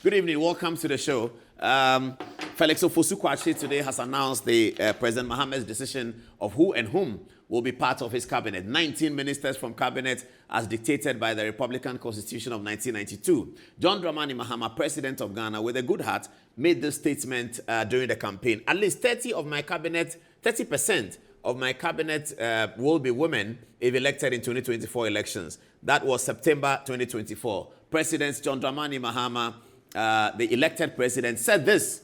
Good evening. Welcome to the show. Felix Ofosu-Kwakye today has announced the President Mahama's decision of who and whom will be part of his cabinet. 19 ministers from cabinet as dictated by the Republican Constitution of 1992. John Dramani Mahama, President of Ghana, with a good heart, made this statement during the campaign. At least 30% of my cabinet will be women if elected in 2024 elections. That was September 2024. President John Dramani Mahama, the elected president, said this,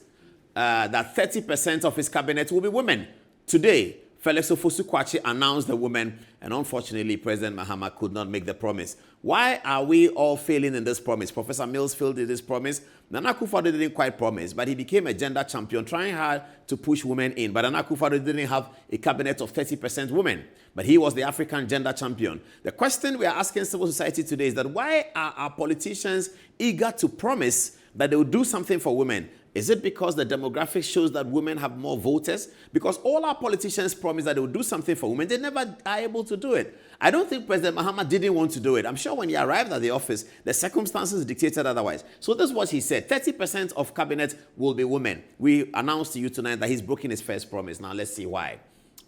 that 30% of his cabinet will be women. Today, Felix Ofosu-Kwakye announced the women, and unfortunately, President Mahama could not make the promise. Why are we all failing in this promise? Professor Mills failed in this promise. Nana Akufo-Addo didn't quite promise, but he became a gender champion, trying hard to push women in. But Nana Akufo-Addo didn't have a cabinet of 30% women, but he was the African gender champion. The question we are asking civil society today is that why are our politicians eager to promise that they will do something for women? Is it because the demographics shows that women have more voters? Because all our politicians promise that they will do something for women, they never are able to do it. I don't think President Mahama didn't want to do it. I'm sure when he arrived at the office, the circumstances dictated otherwise. So this is what he said. 30% of cabinet will be women. We announced to you tonight that he's broken his first promise. Now let's see why.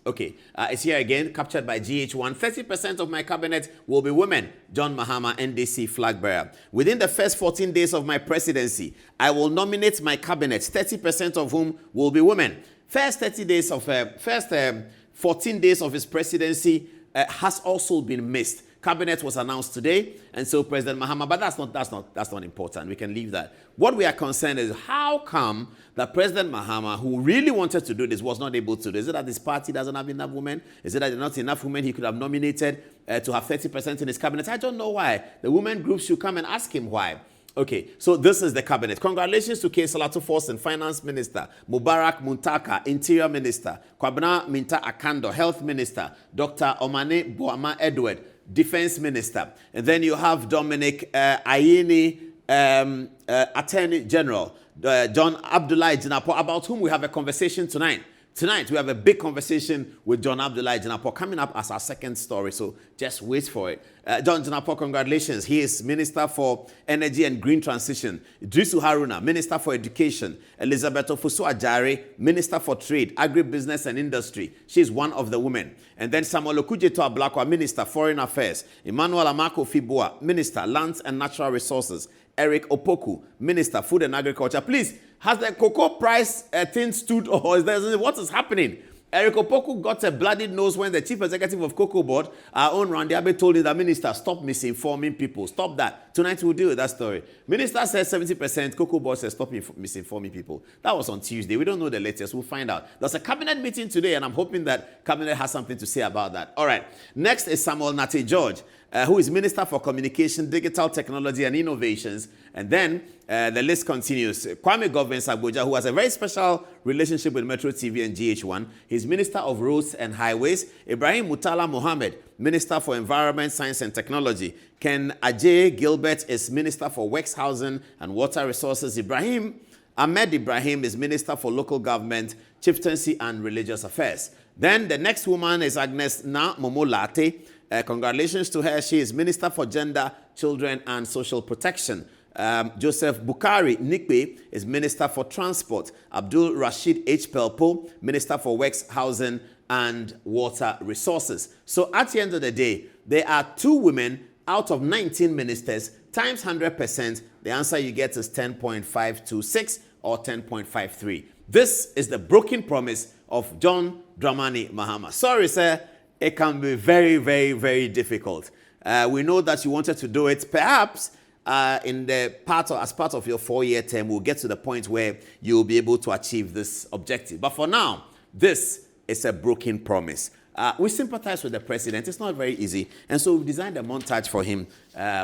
Okay, it's here again, captured by GH1. 30% of my cabinet will be women. John Mahama, NDC flag bearer. Within the first 14 days of my presidency, I will nominate my cabinet, 30% of whom will be women. First 14 days of his presidency has also been missed. Cabinet was announced today, and so President Mahama, but that's not important. We can leave that. What we are concerned is how come that President Mahama, who really wanted to do this, was not able to do it? Is it that his party doesn't have enough women? Is it that there are not enough women he could have nominated to have 30% in his cabinet? I don't know why. The women groups should come and ask him why. Okay, so this is the cabinet. Congratulations to K. Salatu Forson, Finance Minister, Mubarak Muntaka, Interior Minister, Kwabena Minta Akando, Health Minister, Dr. Omane Boama Edward, Defense Minister. And then you have Dominic Ayini, Attorney General, John Abdullahi Jinapo, about whom we have a conversation tonight. Tonight, we have a big conversation with John Abdullahi Jinapo coming up as our second story, so just wait for it. John Jinapo, congratulations. He is Minister for Energy and Green Transition. Idrisu Haruna, Minister for Education. Elizabeth Ofosu-Adjare, Minister for Trade, Agribusiness and Industry. She is one of the women. And then Samuel Okudzeto Ablakwa, Minister, Foreign Affairs. Emmanuel Amako Fibua, Minister, Lands and Natural Resources. Eric Opoku, Minister, Food and Agriculture. Please, has the cocoa price thing stood, or is there, what is happening? Eric Opoku got a bloody nose when the chief executive of Cocoa Board, our own Randy Abe, told him that, Minister, stop misinforming people. Stop that. Tonight we'll deal with that story. Minister says 70%, Cocoa Board says stop misinforming people. That was on Tuesday. We don't know the latest. We'll find out. There's a cabinet meeting today, and I'm hoping that cabinet has something to say about that. All right. Next is Samuel Nate George, who is Minister for Communication, Digital Technology and Innovations. And then the list continues. Kwame Govins-Agbodja, who has a very special relationship with Metro TV and GH1. He's Minister of Roads and Highways. Ibrahim Mutala Mohammed, Minister for Environment, Science and Technology. Ken Ajay Gilbert is Minister for Works, Housing and Water Resources. Ahmed Ibrahim is Minister for Local Government, Chieftaincy and Religious Affairs. Then the next woman is Agnes Na Momolate. Congratulations to her. She is Minister for Gender, Children and Social Protection. Joseph Bukari Nikwe is Minister for Transport. Abdul Rashid H. Pelpo, Minister for Works, Housing and Water Resources. So at the end of the day, there are 2 women out of 19 ministers times 100%. The answer you get is 10.526 or 10.53. This is the broken promise of John Dramani Mahama. Sorry, sir. It can be very, very, very difficult. We know that you wanted to do it. Perhaps as part of your 4-year term, we'll get to the point where you'll be able to achieve this objective. But for now, this is a broken promise. We sympathize with the president. It's not very easy. And so we've designed a montage for him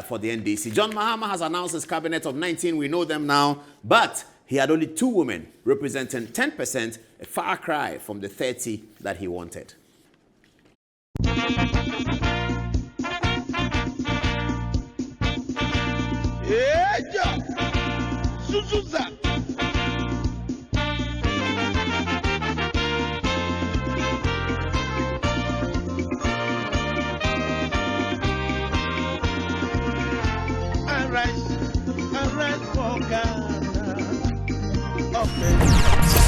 for the NDC. John Mahama has announced his cabinet of 19. We know them now. But he had only 2 women representing 10%, a far cry from the 30 that he wanted. I rise for God. development.